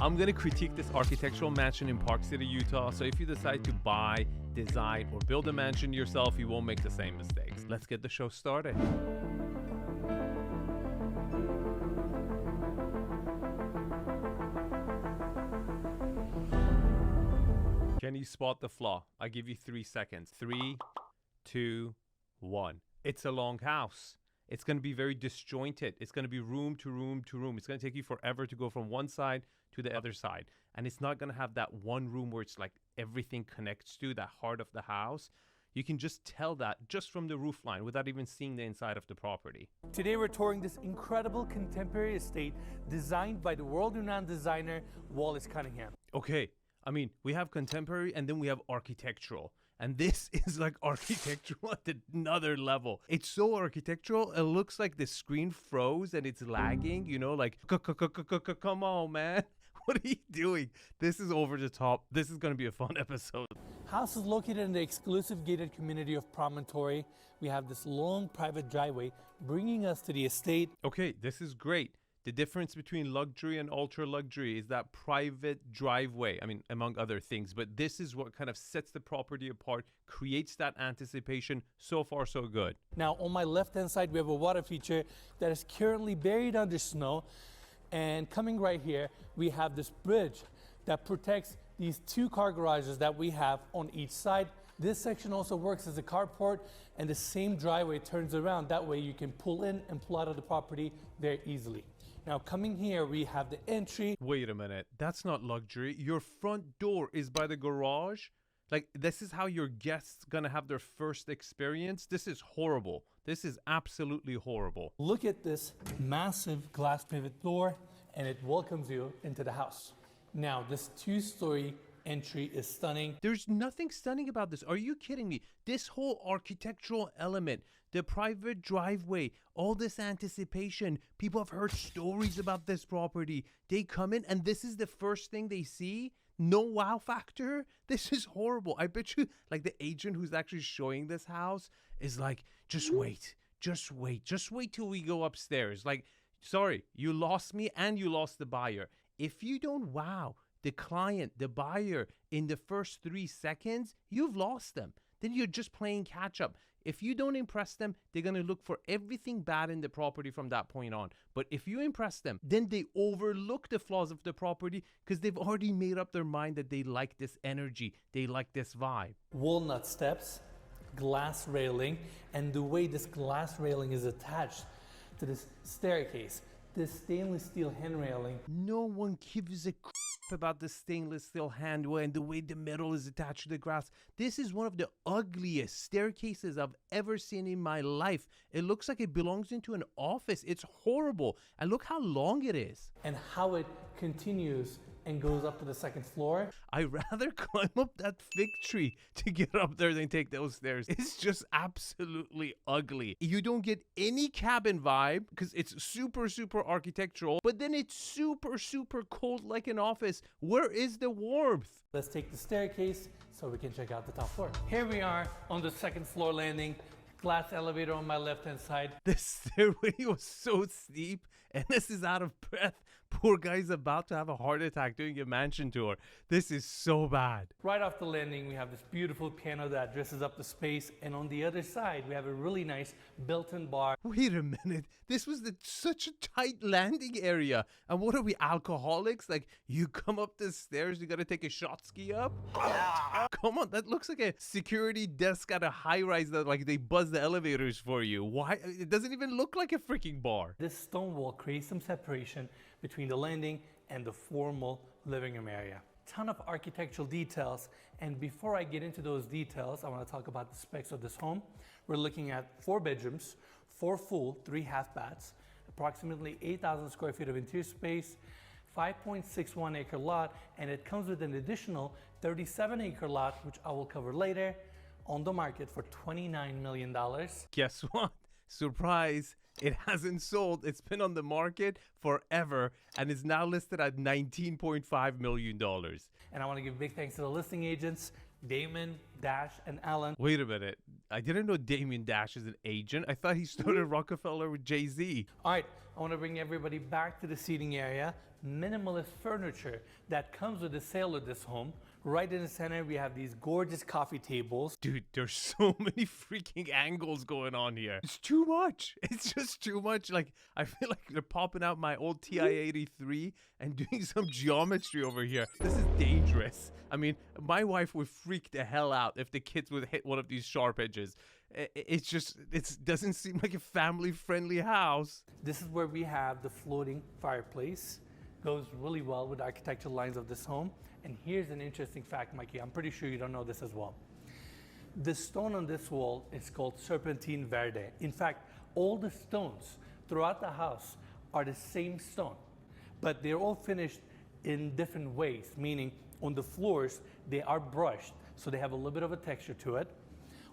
I'm going to critique this architectural mansion in Park City, Utah. So if you decide to buy, design, or build a mansion yourself, you won't make the same mistakes. Let's get the show started. Can you spot the flaw? I give you 3 seconds. 3, 2, 1. It's a long house. It's going to be very disjointed. It's going to be room to room to room. It's going to take you forever to go from one side to the other side. And it's not going to have that one room where it's like everything connects to that heart of the house. You can just tell that just from the roof line without even seeing the inside of the property. Today we're touring this incredible contemporary estate designed by the world-renowned designer 𝗬𝗚 Cunningham. Okay, I mean, we have contemporary and then we have architectural. And this is like architectural at another level. It's so architectural, it looks like the screen froze and it's lagging, you know, like, come on, man. What are you doing? This is over the top. This is going to be a fun episode. House is located in the exclusive gated community of Promontory. We have this long private driveway bringing us to the estate. Okay, this is great. The difference between luxury and ultra luxury is that private driveway. I mean, among other things, but this is what kind of sets the property apart, creates that anticipation. So far, so good. Now, on my left-hand side, we have a water feature that is currently buried under snow. And coming right here, we have this bridge that protects these 2 car garages that we have on each side. This section also works as a carport, and the same driveway turns around. That way you can pull in and pull out of the property very easily. Now coming here, we have the entry. Wait a minute, that's not luxury. Your front door is by the garage? Like, this is how your guests gonna have their first experience? This is horrible. This is absolutely horrible. Look at this massive glass pivot door, and it welcomes you into the house. Now, this 2-story entry is stunning. There's nothing stunning about this. Are you kidding me? This whole architectural element, the private driveway, all this anticipation. People have heard stories about this property. They come in and this is the first thing they see. No wow factor. This is horrible. I bet you like the agent who's actually showing this house is like, just wait till we go upstairs. Like, sorry, you lost me and you lost the buyer. If you don't wow the client, the buyer, in the first 3 seconds, you've lost them. Then you're just playing catch up. If you don't impress them, they're going to look for everything bad in the property from that point on. But if you impress them, then they overlook the flaws of the property because they've already made up their mind that they like this energy, they like this vibe. Walnut steps, glass railing, and the way this glass railing is attached to this staircase, this stainless steel hand railing. No one gives a about the stainless steel handle and the way the metal is attached to the glass. This is one of the ugliest staircases I've ever seen in my life. It looks like it belongs into an office. It's horrible. And look how long it is. And how it continues and goes up to the 2nd floor. I'd rather climb up that fig tree to get up there than take those stairs. It's just absolutely ugly. You don't get any cabin vibe because it's super, super architectural, but then it's super, super cold like an office. Where is the warmth? Let's take the staircase so we can check out the top floor. Here we are on the 2nd floor landing. Glass elevator on my left-hand side. The stairway was so steep, and this is out of breath. Poor guy's about to have a heart attack doing a mansion tour. This is so bad. Right off the landing, we have this beautiful piano that dresses up the space, and on the other side, we have a really nice built-in bar. Wait a minute. This was such a tight landing area. And what are we, alcoholics? Like, you come up the stairs, you gotta take a shot ski up? Come on, that looks like a security desk at a high-rise that like they buzz the elevators for you. Why? It doesn't even look like a freaking bar. This stone wall creates some separation between the landing and the formal living room area. Ton of architectural details, and before I get into those details, I want to talk about the specs of this home. We're looking at 4 bedrooms, 4 full, 3 half baths, approximately 8,000 square feet of interior space, 5.61 acre lot, and it comes with an additional 37 acre lot, which I will cover later, on the market for $29 million. Guess what? Surprise, it hasn't sold. It's been on the market forever and is now listed at $19.5 million. And I want to give big thanks to the listing agents, Damon, Dash, and Alan. Wait a minute. I didn't know Damon Dash is an agent. I thought he started Rockefeller with Jay-Z. All right, I want to bring everybody back to the seating area. minimalist furniture that comes with the sale of this home. Right in the center, we have these gorgeous coffee tables. Dude, there's so many freaking angles going on here. It's too much. It's just too much. Like, I feel like they're popping out my old TI-83 and doing some geometry over here. This is dangerous. I mean, my wife would freak the hell out if the kids would hit one of these sharp edges. It doesn't seem like a family-friendly house. This is where we have the floating fireplace. Goes really well with the architectural lines of this home. And here's an interesting fact, Mikey. I'm pretty sure you don't know this as well. The stone on this wall is called serpentine verde. In fact, all the stones throughout the house are the same stone, but they're all finished in different ways, meaning on the floors, they are brushed, so they have a little bit of a texture to it.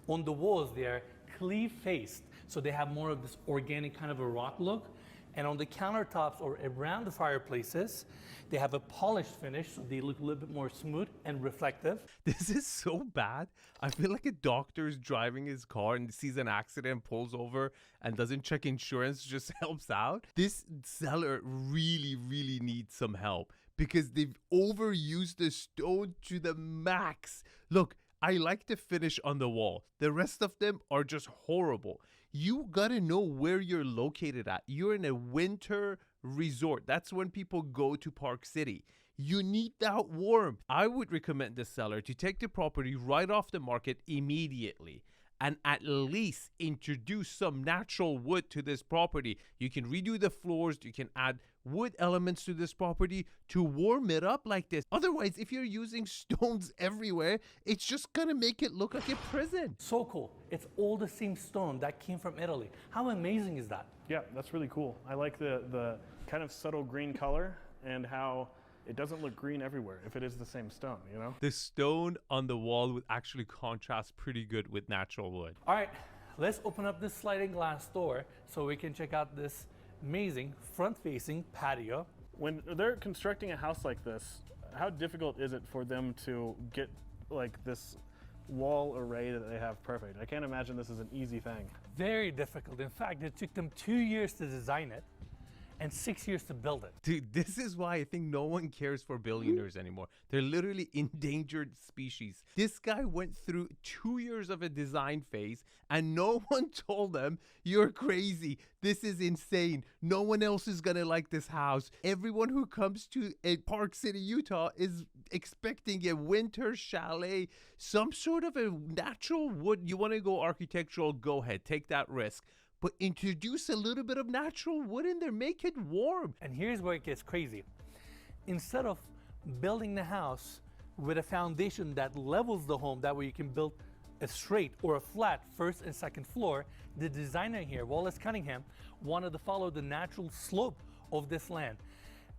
On the walls, they are cleave-faced, so they have more of this organic kind of a rock look. And on the countertops or around the fireplaces, they have a polished finish, so they look a little bit more smooth and reflective. This is so bad. I feel like a doctor is driving his car and sees an accident, pulls over, and doesn't check insurance, just helps out. This seller really, really needs some help because they've overused the stone to the max. Look, I like the finish on the wall. The rest of them are just horrible. You gotta know where you're located at. You're in a winter resort. That's when people go to Park City. You need that warmth. I would recommend the seller to take the property right off the market immediately and at least introduce some natural wood to this property. You can redo the floors. You can add wood elements to this property to warm it up like this. Otherwise, if you're using stones everywhere, it's just gonna make it look like a prison. So cool. It's all the same stone that came from Italy. How amazing is that? Yeah, that's really cool. I like the kind of subtle green color and how it doesn't look green everywhere if it is the same stone, you know? The stone on the wall would actually contrast pretty good with natural wood. All right, let's open up this sliding glass door so we can check out this amazing front-facing patio. When they're constructing a house like this, how difficult is it for them to get like this wall array that they have perfect? I can't imagine this is an easy thing. Very difficult. In fact, it took them 2 years to design it and 6 years to build it. Dude, this is why I think no one cares for billionaires anymore. They're literally endangered species. This guy went through 2 years of a design phase and no one told him, you're crazy. This is insane. No one else is gonna like this house. Everyone who comes to Park City, Utah is expecting a winter chalet, some sort of a natural wood. You wanna go architectural, go ahead, take that risk. But introduce a little bit of natural wood in there, make it warm. And here's where it gets crazy. Instead of building the house with a foundation that levels the home, that way you can build a straight or a flat first and second floor, the designer here, Wallace Cunningham, wanted to follow the natural slope of this land.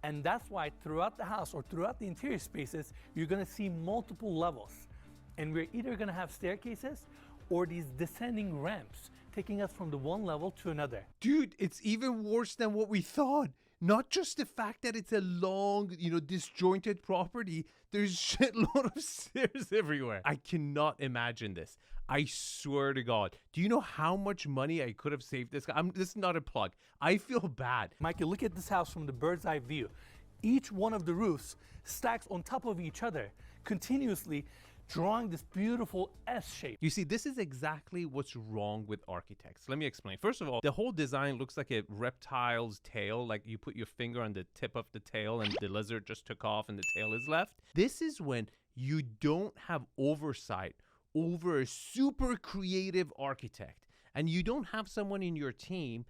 And that's why throughout the house or throughout the interior spaces, you're gonna see multiple levels. And we're either gonna have staircases or these descending ramps, taking us from the one level to another. Dude, it's even worse than what we thought. Not just the fact that it's a long, disjointed property. There's shitload of stairs everywhere. I cannot imagine this. I swear to God. Do you know how much money I could have saved this guy? This is not a plug. I feel bad. Mikey, look at this house from the bird's eye view. Each one of the roofs stacks on top of each other, continuously drawing this beautiful S shape. You see, this is exactly what's wrong with architects. Let me explain. First of all, the whole design looks like a reptile's tail, like you put your finger on the tip of the tail and the lizard just took off and the tail is left. This is when you don't have oversight over a super creative architect and you don't have someone in your team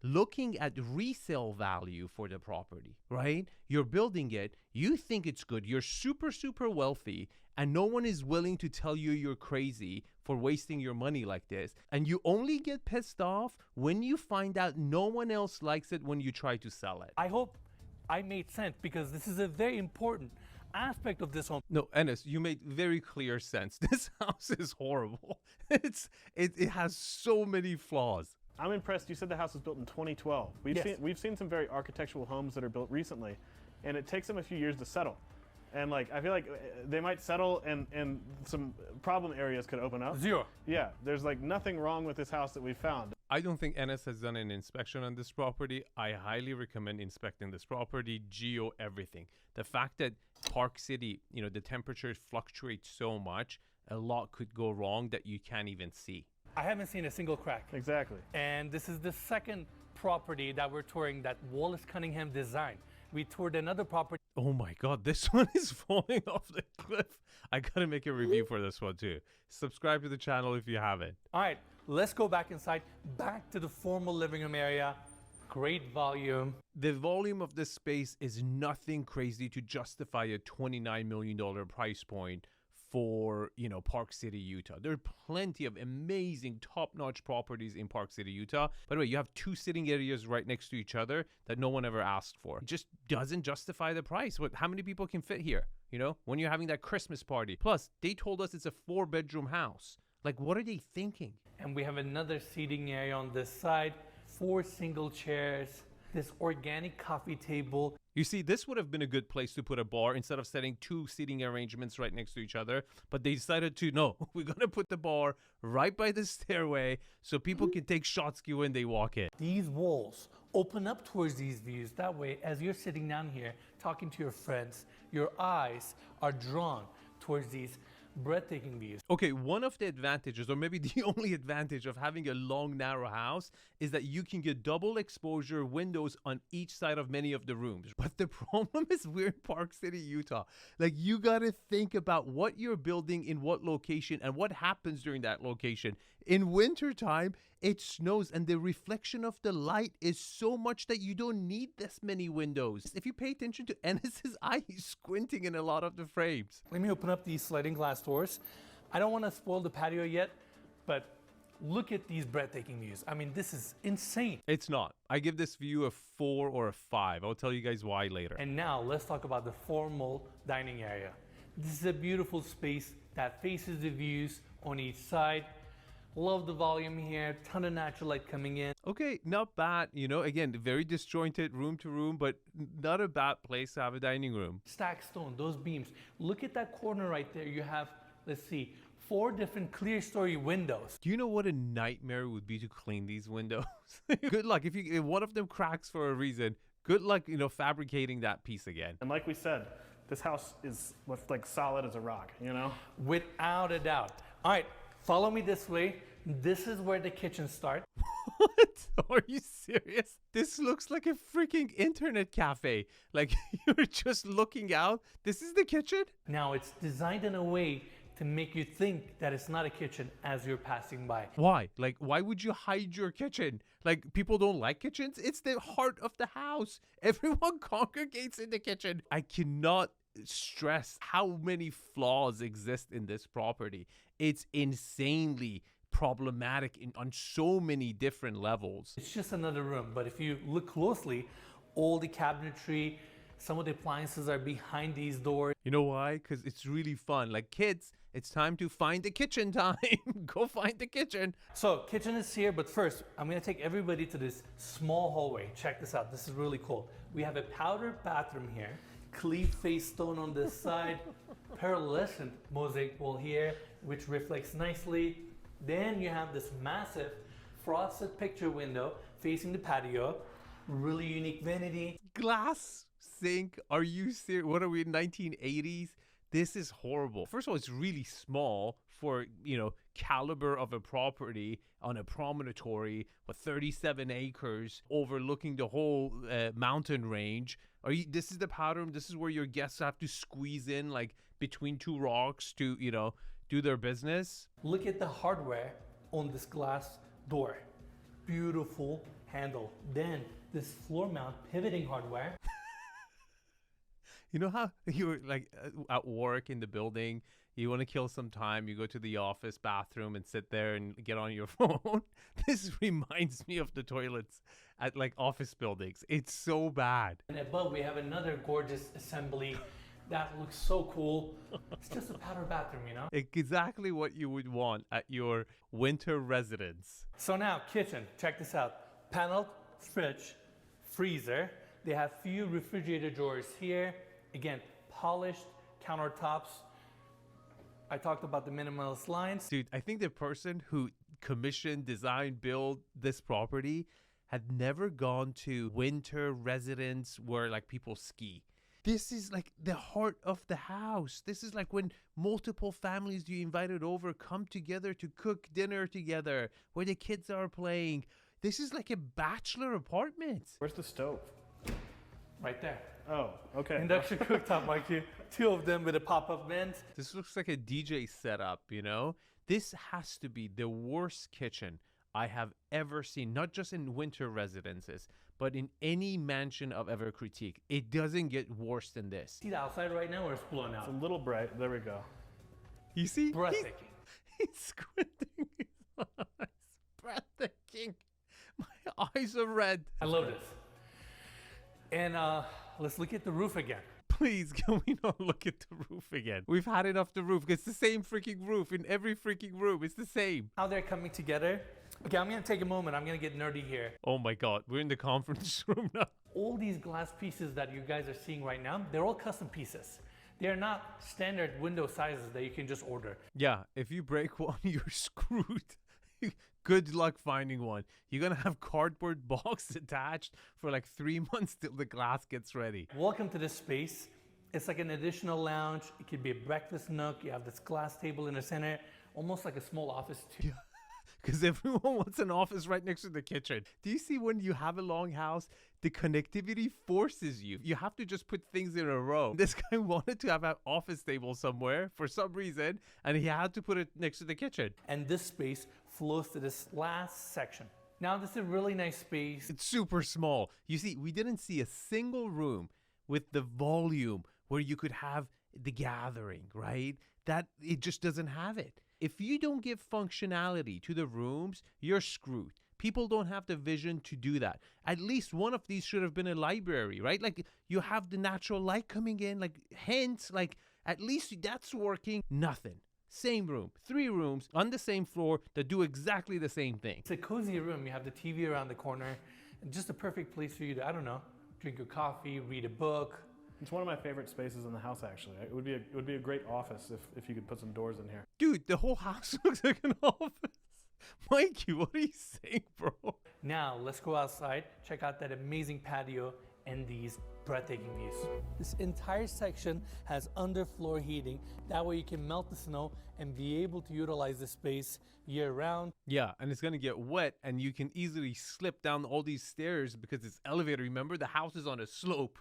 looking at resale value for the property, right? You're building it, you think it's good, you're super, super wealthy, and no one is willing to tell you you're crazy for wasting your money like this. And you only get pissed off when you find out no one else likes it when you try to sell it. I hope I made sense because this is a very important aspect of this home. No, Enes, you made very clear sense. This house is horrible. It has so many flaws. I'm impressed. You said the house was built in 2012. We've seen some very architectural homes that are built recently, and it takes them a few years to settle. And I feel like they might settle and some problem areas could open up. Zero. Yeah, there's nothing wrong with this house that we found. I don't think NS has done an inspection on this property. I highly recommend inspecting this property, geo everything. The fact that Park City, you know, the temperature fluctuates so much, a lot could go wrong that you can't even see. I haven't seen a single crack. Exactly. And this is the second property that we're touring that Wallace Cunningham designed. We toured another property. Oh my God, this one is falling off the cliff. I gotta make a review for this one too. Subscribe to the channel if you haven't. All right, let's go back inside, back to the formal living room area. Great volume. The volume of this space is nothing crazy to justify a $29 million price point for, you know, Park City, Utah. There are plenty of amazing top-notch properties in Park City, Utah. By the way, you have 2 sitting areas right next to each other that no one ever asked for. It just doesn't justify the price. How many people can fit here, you know, when you're having that Christmas party? Plus, they told us it's a 4-bedroom house. Like, what are they thinking? And we have another seating area on this side, 4 single chairs, this organic coffee table. You see, this would have been a good place to put a bar instead of setting 2 seating arrangements right next to each other. But they decided to, no, we're going to put the bar right by the stairway so people can take shots when they walk in. These walls open up towards these views. That way, as you're sitting down here talking to your friends, your eyes are drawn towards these breathtaking views. Okay, one of the advantages, or maybe the only advantage of having a long, narrow house is that you can get double exposure windows on each side of many of the rooms. But the problem is we're in Park City, Utah. Like, you got to think about what you're building in what location and what happens during that location. In wintertime, it snows and the reflection of the light is so much that you don't need this many windows. If you pay attention to Ennis's eye, he's squinting in a lot of the frames. Let me open up these sliding glass doors. I don't want to spoil the patio yet, but look at these breathtaking views. I mean, this is insane. It's not. I give this view a 4 or a 5. I'll tell you guys why later. And now let's talk about the formal dining area. This is a beautiful space that faces the views on each side. Love the volume here, ton of natural light coming in. Okay, not bad. You know, again, very disjointed room to room, but not a bad place to have a dining room. Stacked stone, those beams. Look at that corner right there. You have, let's see, 4 different clear story windows. Do you know what a nightmare it would be to clean these windows? Good luck. If one of them cracks for a reason, good luck, you know, fabricating that piece again. And like we said, this house is like solid as a rock, you know? Without a doubt. All right, follow me this way. This is where the kitchen starts. What? Are you serious? This looks like a freaking internet cafe. Like, you're just looking out. This is the kitchen? Now, it's designed in a way to make you think that it's not a kitchen as you're passing by. Why? Like, why would you hide your kitchen? Like, people don't like kitchens? It's the heart of the house. Everyone congregates in the kitchen. I cannot stress how many flaws exist in this property. It's insanely problematic on so many different levels. It's just another room, but if you look closely, all the cabinetry, some of the appliances are behind these doors. You know why? Because it's really fun. Like, kids, it's time to find the kitchen time. Go find the kitchen. So kitchen is here, but first I'm gonna take everybody to this small hallway. Check this out, this is really cool. We have a powder bathroom here, cleave face stone on this side, pearlescent mosaic wall here, which reflects nicely. Then you have this massive frosted picture window facing the patio, really unique vanity. Glass sink? Are you serious? What are we, 1980s? This is horrible. First of all, it's really small for, you know, caliber of a property on a promontory with 37 acres overlooking the whole mountain range. This is the powder room? This is where your guests have to squeeze in like between 2 rocks to, you know, do their business? Look at the hardware on this glass door. Beautiful handle. Then this floor mount pivoting hardware. You know how you're like at work in the building, you want to kill some time, you go to the office bathroom and sit there and get on your phone? This reminds me of the toilets at like office buildings. It's so bad. And above we have another gorgeous assembly that looks so cool. It's just a powder bathroom, you know? Exactly what you would want at your winter residence. So now, kitchen, check this out. Paneled fridge, freezer. They have few refrigerator drawers here. Again, polished countertops. I talked about the minimalist lines. Dude, I think the person who commission, design, build this property had never gone to winter residence where like people ski. This is like the heart of the house. This is like when multiple families you invited over come together to cook dinner together, where the kids are playing. This is like a bachelor apartment. Where's the stove? Right there. Oh, okay. Induction cooktop, Mikey. Two of them with a pop-up vent. This looks like a DJ setup, you know? This has to be the worst kitchen I have ever seen, not just in winter residences, but in any mansion I've ever critiqued. It doesn't get worse than this. See the outside right now, or it's blown out? It's a little bright. There we go. You see? Breathtaking. He's squinting his eyes. Breathtaking. My eyes are red. I love this. And let's look at the roof again. Please, can we not look at the roof again? We've had enough of the roof. It's the same freaking roof in every freaking room. It's the same. How they're coming together. Okay, I'm gonna take a moment. I'm gonna get nerdy here. Oh my God, we're in the conference room now. All these glass pieces that you guys are seeing right now, they're all custom pieces. They're not standard window sizes that you can just order. Yeah, if you break one, you're screwed. Good luck finding one. You're gonna have cardboard box attached for like 3 months till the glass gets ready. Welcome to this space. It's like an additional lounge. It could be a breakfast nook. You have this glass table in the center, almost like a small office too. Yeah. Because everyone wants an office right next to the kitchen. Do you see when you have a long house, the connectivity forces you? You have to just put things in a row. This guy wanted to have an office table somewhere for some reason, and he had to put it next to the kitchen. And this space flows to this last section. Now, this is a really nice space. It's super small. You see, we didn't see a single room with the volume where you could have the gathering, right? That it just doesn't have it. If you don't give functionality to the rooms, you're screwed. People don't have the vision to do that. At least one of these should have been a library, right? Like you have the natural light coming in, like hence, like at least that's working. Nothing. Same room, 3 rooms on the same floor that do exactly the same thing. It's a cozy room. You have the TV around the corner. Just a perfect place for you to, I don't know, drink your coffee, read a book. It's one of my favorite spaces in the house, actually. It would be a great office if you could put some doors in here. Dude, the whole house looks like an office. Mikey, what are you saying, bro? Now, let's go outside, check out that amazing patio and these breathtaking views. This entire section has underfloor heating. That way you can melt the snow and be able to utilize the space year round. Yeah, and it's gonna get wet and you can easily slip down all these stairs because it's elevator. Remember, the house is on a slope.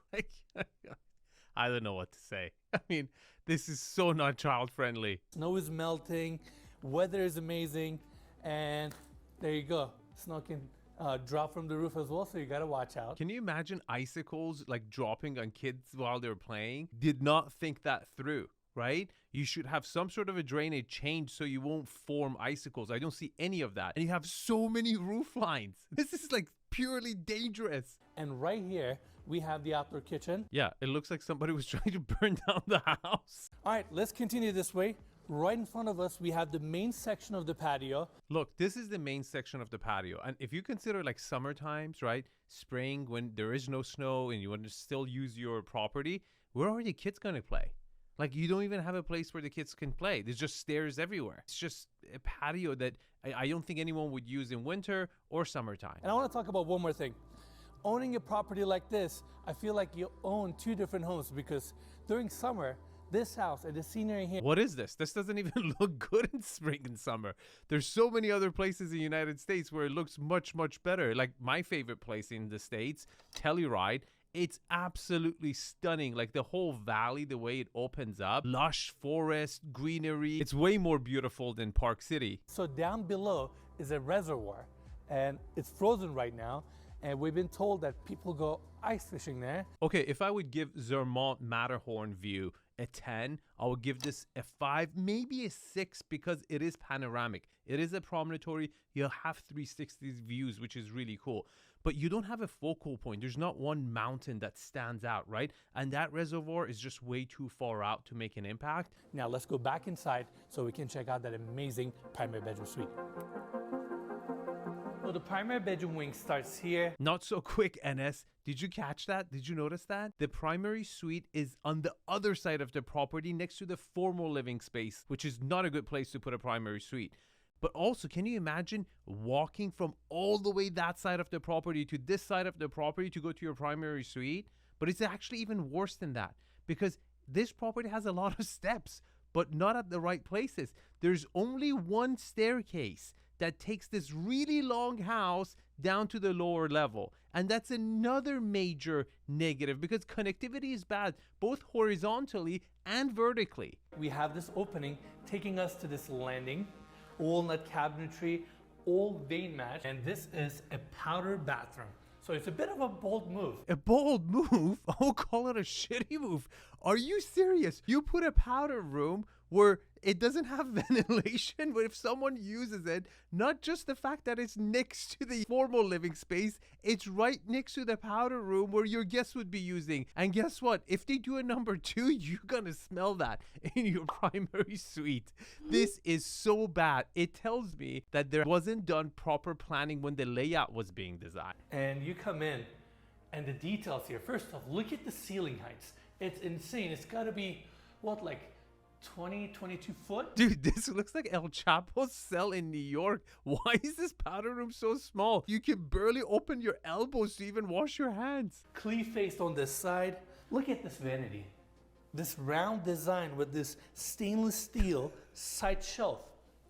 I don't know what to say. I mean, this is so not child friendly. Snow is melting, weather is amazing, and there you go. Snow can drop from the roof as well, so you gotta watch out. Can you imagine icicles like dropping on kids while they're playing? Did not think that through, right? You should have some sort of a drainage change so you won't form icicles. I don't see any of that. And you have so many roof lines. This is like purely dangerous. And right here, we have the outdoor kitchen. Yeah, it looks like somebody was trying to burn down the house. All right, let's continue this way. Right in front of us, we have the main section of the patio. Look, this is the main section of the patio. And if you consider like summer times, right? Spring, when there is no snow and you want to still use your property, where are the kids going to play? Like, you don't even have a place where the kids can play. There's just stairs everywhere. It's just a patio that I don't think anyone would use in winter or summertime. And I want to talk about one more thing. Owning a property like this, I feel like you own 2 different homes, because during summer, this house and the scenery here. What is this? This doesn't even look good in spring and summer. There's so many other places in the United States where it looks much, much better. Like my favorite place in the States, Telluride. It's absolutely stunning. Like the whole valley, the way it opens up, lush forest, greenery. It's way more beautiful than Park City. So down below is a reservoir, and it's frozen right now. And we've been told that people go ice fishing there. Okay, if I would give Zermatt Matterhorn view a 10, I would give this a 5, maybe a 6, because it is panoramic. It is a promontory. You'll have 360 views, which is really cool. But you don't have a focal point. There's not one mountain that stands out, right? And that reservoir is just way too far out to make an impact. Now let's go back inside so we can check out that amazing primary bedroom suite. So the primary bedroom wing starts here. Not so quick, NS. Did you catch that? Did you notice that? The primary suite is on the other side of the property next to the formal living space, which is not a good place to put a primary suite. But also, can you imagine walking from all the way that side of the property to this side of the property to go to your primary suite? But it's actually even worse than that, because this property has a lot of steps, but not at the right places. There's only one staircase that takes this really long house down to the lower level. And that's another major negative, because connectivity is bad, both horizontally and vertically. We have this opening taking us to this landing, walnut cabinetry, all vein match, and this is a powder bathroom. So it's a bit of a bold move. A bold move? I'll call it a shitty move. Are you serious? You put a powder room where it doesn't have ventilation, but if someone uses it, not just the fact that it's next to the formal living space, it's right next to the powder room where your guests would be using. And guess what? If they do a number 2, you're gonna smell that in your primary suite. This is so bad. It tells me that there wasn't done proper planning when the layout was being designed. And you come in, and the details here. First off, look at the ceiling heights. It's insane. It's gotta be, what, like 20, 22 foot? Dude, this looks like 𝗕𝗵𝗃𝗃𝗃𝗃's cell in New York. Why is this powder room so small? You can barely open your elbows to even wash your hands. Cleave-faced on this side. Look at this vanity. This round design with this stainless steel side shelf,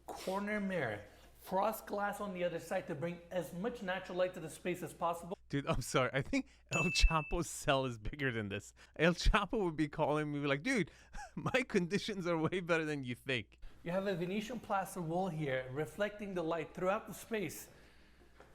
corner mirror, frost glass on the other side to bring as much natural light to the space as possible. Dude, I'm sorry. I think 𝗕𝗵𝗃's cell is bigger than this. 𝗕𝗵𝗃 would be calling me like, dude, my conditions are way better than you think. You have a Venetian plaster wall here reflecting the light throughout the space.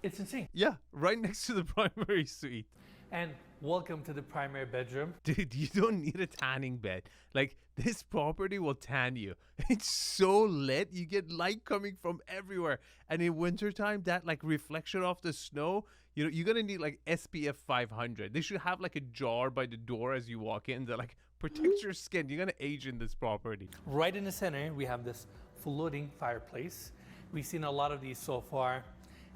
It's insane. Yeah, right next to the primary suite. And welcome to the primary bedroom. Dude, you don't need a tanning bed. Like, this property will tan you. It's so lit. You get light coming from everywhere. And in wintertime, that like reflection off the snow, you know, you're gonna need like SPF 500. They should have like a jar by the door as you walk in that like protects your skin. You're gonna age in this property. Right in the center, we have this floating fireplace. We've seen a lot of these so far.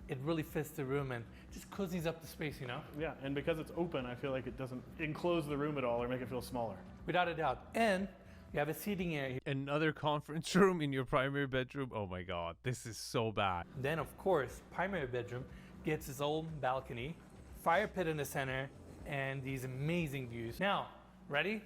It really fits the room and just cozies up the space, you know? Yeah, and because it's open, I feel like it doesn't enclose the room at all or make it feel smaller. Without a doubt. And you have a seating area. Another conference room in your primary bedroom. Oh my God, this is so bad. Then, of course, primary bedroom gets its own balcony, fire pit in the center, and these amazing views. Now, ready?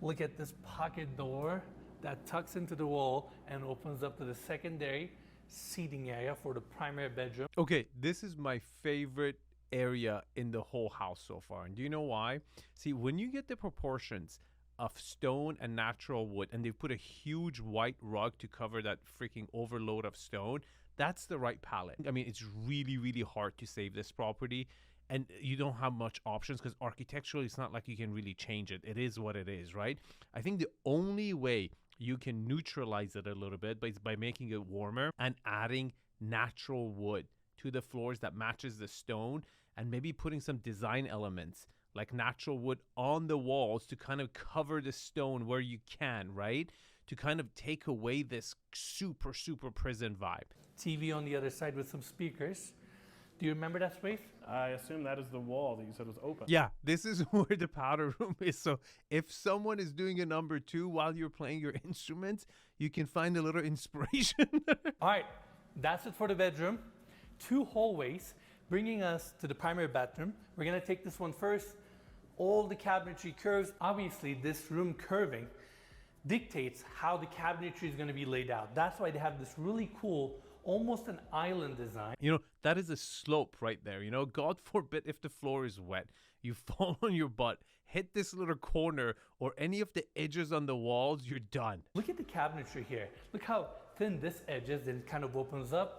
Look at this pocket door that tucks into the wall and opens up to the secondary seating area for the primary bedroom. Okay, this is my favorite area in the whole house so far. And do you know why? See, when you get the proportions of stone and natural wood, and they put a huge white rug to cover that freaking overload of stone, that's the right palette. I mean, it's really, really hard to save this property, and you don't have much options because architecturally, it's not like you can really change it. It is what it is, right? I think the only way you can neutralize it a little bit is by making it warmer and adding natural wood to the floors that matches the stone, and maybe putting some design elements like natural wood on the walls to kind of cover the stone where you can, right? To kind of take away this super, super prison vibe. TV on the other side with some speakers. Do you remember that space? I assume that is the wall that you said was open. Yeah, this is where the powder room is. So if someone is doing a number 2 while you're playing your instruments, you can find a little inspiration. All right, that's it for the bedroom. 2 hallways bringing us to the primary bathroom. We're gonna take this one first. All the cabinetry curves. Obviously, this room curving dictates how the cabinetry is gonna be laid out. That's why they have this really cool, almost an island design. You know, that is a slope right there. You know, God forbid if the floor is wet, you fall on your butt, hit this little corner or any of the edges on the walls, you're done. Look at the cabinetry here. Look how thin this edge is, then it kind of opens up.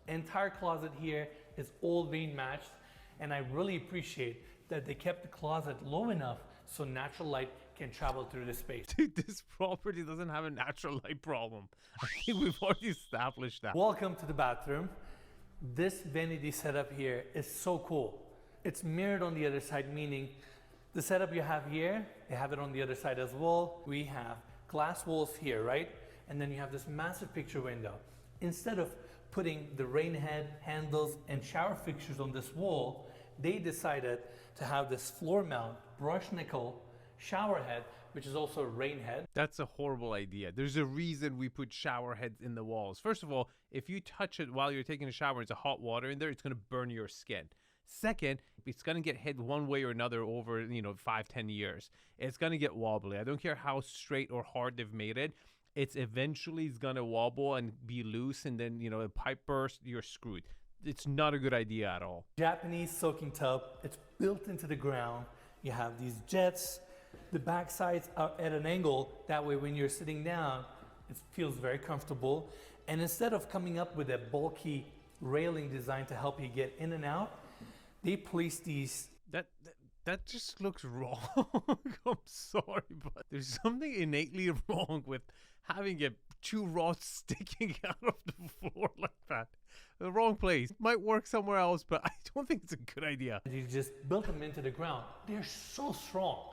Entire closet here is all vein matched, and I really appreciate that they kept the closet low enough so natural light can travel through the space. Dude, this property doesn't have a natural light problem. I think we've already established that. Welcome to the bathroom. This vanity setup here is so cool. It's mirrored on the other side, meaning the setup you have here, you have it on the other side as well. We have glass walls here, right? And then you have this massive picture window. Instead of putting the rain head, handles, and shower fixtures on this wall, they decided to have this floor mount brush nickel shower head which is also a rain head. That's a horrible idea. There's a reason we put shower heads in the walls. First of all, if you touch it while you're taking a shower, it's a hot water in there, it's going to burn your skin. Second, it's going to get hit one way or another over, 5-10 years. It's going to get wobbly. I don't care how straight or hard they've made it. It's eventually going to wobble and be loose, and then, a pipe burst, you're screwed. It's not a good idea at all. Japanese soaking tub, it's built into the ground. You have these jets. The back sides are at an angle. That way when you're sitting down, it feels very comfortable. And instead of coming up with a bulky railing design to help you get in and out, they place these. That just looks wrong. I'm sorry, but there's something innately wrong with having two rods sticking out of the floor like that. The wrong place. Might work somewhere else, but I don't think it's a good idea. You just built them into the ground. They're so strong.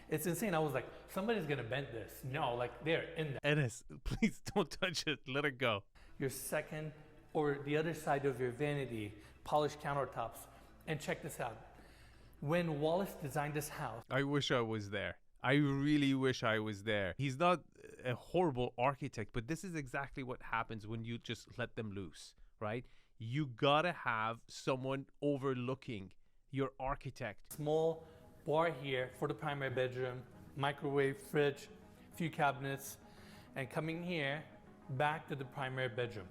It's insane. I was like, somebody's gonna bend this. No, like they're in there. Ennis, please don't touch it. Let it go. Your second or the other side of your vanity, polished countertops. And check this out. When Wallace designed this house, I wish I was there. I really wish I was there. He's not a horrible architect, but this is exactly what happens when you just let them loose, right? You gotta have someone overlooking your architect. Small bar here for the primary bedroom, microwave, fridge, few cabinets, and coming here back to the primary bedroom.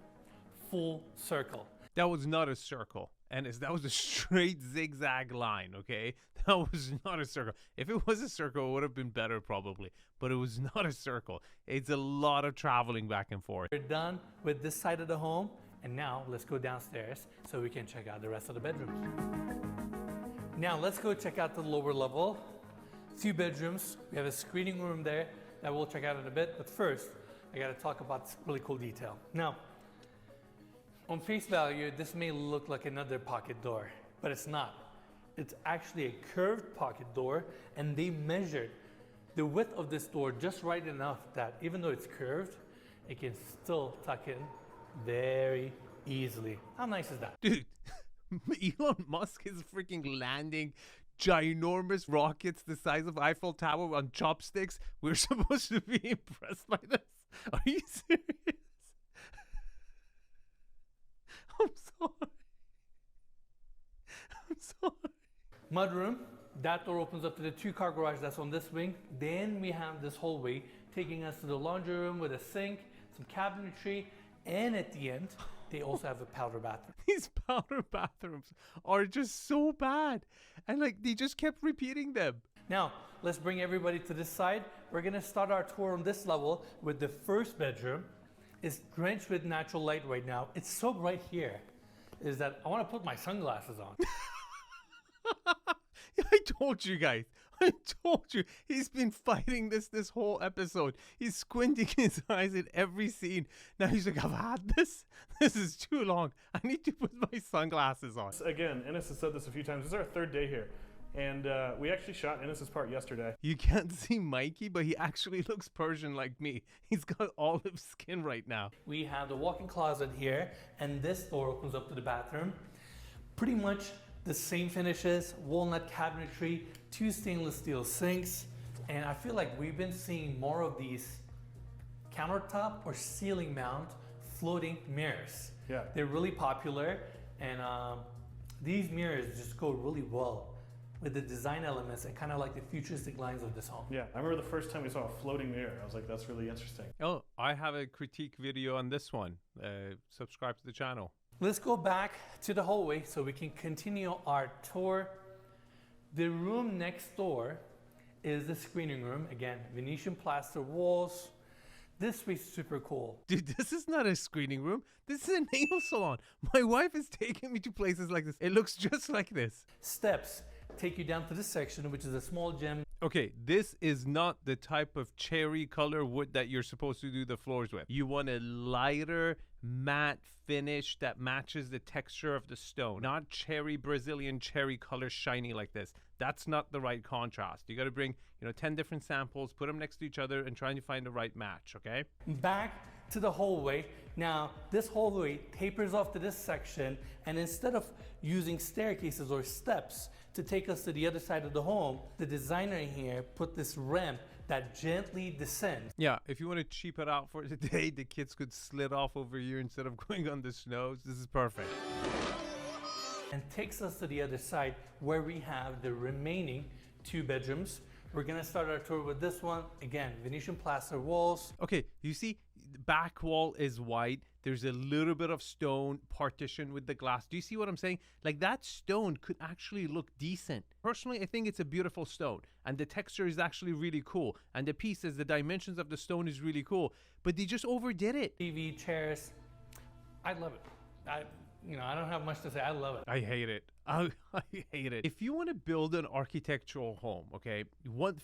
Full circle. That was not a circle. And that was a straight zigzag line, okay? That was not a circle. If it was a circle, it would have been better probably. But it was not a circle. It's a lot of traveling back and forth. We're done with this side of the home. And now let's go downstairs so we can check out the rest of the bedrooms. Now let's go check out the lower level. 2 bedrooms. We have a screening room there that we'll check out in a bit. But first, I gotta talk about this really cool detail. Now, on face value, this may look like another pocket door, but it's not. It's actually a curved pocket door, and they measured the width of this door just right enough that even though it's curved, it can still tuck in very easily. How nice is that? Dude, Elon Musk is freaking landing ginormous rockets the size of Eiffel Tower on chopsticks. We're supposed to be impressed by this? Are you serious? I'm sorry. I'm sorry. Mudroom. That door opens up to the 2-car garage that's on this wing. Then we have this hallway taking us to the laundry room with a sink, some cabinetry, and at the end, they also have a powder bathroom. These powder bathrooms are just so bad. And they just kept repeating them. Now, let's bring everybody to this side. We're gonna start our tour on this level with the first bedroom. It's drenched with natural light right now. It's so bright here, is that I want to put my sunglasses on. I told you guys. I told you. He's been fighting this whole episode. He's squinting his eyes in every scene. Now he's like, I've had this. This is too long. I need to put my sunglasses on. Again, Ennis has said this a few times. This is our 3rd day here. And we actually shot Ennis's part yesterday. You can't see Mikey, but he actually looks Persian like me. He's got olive skin right now. We have the walk-in closet here, and this door opens up to the bathroom. Pretty much the same finishes, walnut cabinetry, 2 stainless steel sinks, and I feel like we've been seeing more of these countertop or ceiling mount floating mirrors. Yeah. They're really popular, and these mirrors just go really well with the design elements and kind of like the futuristic lines of this home. Yeah, I remember the first time we saw a floating mirror. I was like, that's really interesting. Oh, I have a critique video on this one. Subscribe to the channel. Let's go back to the hallway so we can continue our tour. The room next door is the screening room. Again, Venetian plaster walls. This space is super cool. Dude, this is not a screening room. This is a nail salon. My wife is taking me to places like this. It looks just like this. Steps take you down to this section, which is a small gym. Okay, this is not the type of cherry color wood that you're supposed to do the floors with. You want a lighter matte finish that matches the texture of the stone, not cherry Brazilian cherry color shiny like this. That's not the right contrast. You got to bring 10 different samples, put them next to each other, and try to find the right match. Okay, back to the hallway. Now this hallway tapers off to this section, and instead of using staircases or steps to take us to the other side of the home, the designer here put this ramp that gently descend. Yeah, if you want to cheap it out for today, the kids could slid off over here instead of going on the snows. This is perfect. And takes us to the other side where we have the remaining 2 bedrooms. We're gonna start our tour with this one. Again, Venetian plaster walls. Okay, you see, the back wall is white. There's a little bit of stone partition with the glass. Do you see what I'm saying? Like, that stone could actually look decent. Personally, I think it's a beautiful stone, and the texture is actually really cool. And the pieces, the dimensions of the stone is really cool, but they just overdid it. TV chairs. I love it. I don't have much to say. I love it. I hate it. I hate it. If you want to build an architectural home, okay,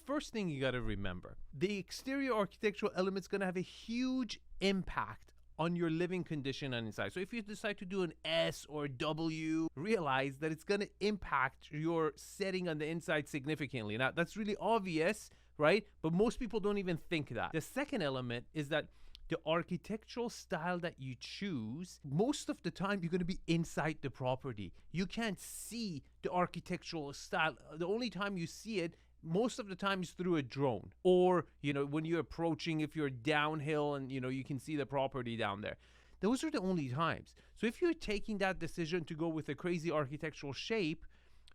first thing you got to remember, the exterior architectural element's going to have a huge impact on your living condition on inside. So if you decide to do an S or a W, realize that it's going to impact your setting on the inside significantly. Now, that's really obvious, right? But most people don't even think that. The second element is that the architectural style that you choose, most of the time you're going to be inside the property. You can't see the architectural style. The only time you see it most of the time is through a drone, or when you're approaching, if you're downhill and you can see the property down there. Those are the only times. So if you're taking that decision to go with a crazy architectural shape,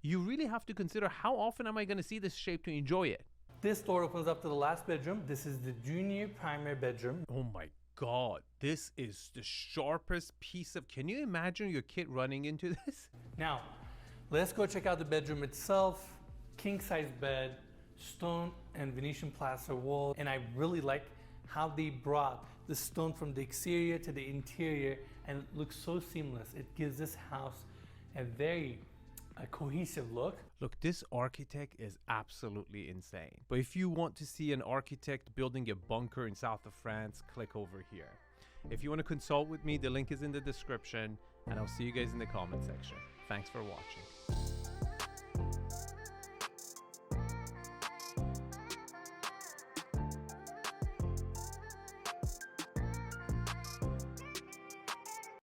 you really have to consider, how often am I going to see this shape to enjoy it? This door opens up to the last bedroom. This is the junior primary bedroom. Oh my God, this is the sharpest piece of, can you imagine your kid running into this? Now, let's go check out the bedroom itself. King size bed, stone and Venetian plaster wall. And I really like how they brought the stone from the exterior to the interior, and it looks so seamless. It gives this house a very cohesive look. Look, this architect is absolutely insane. But if you want to see an architect building a bunker in south of France, click over here. If you want to consult with me, the link is in the description, and I'll see you guys in the comment section. Thanks for watching.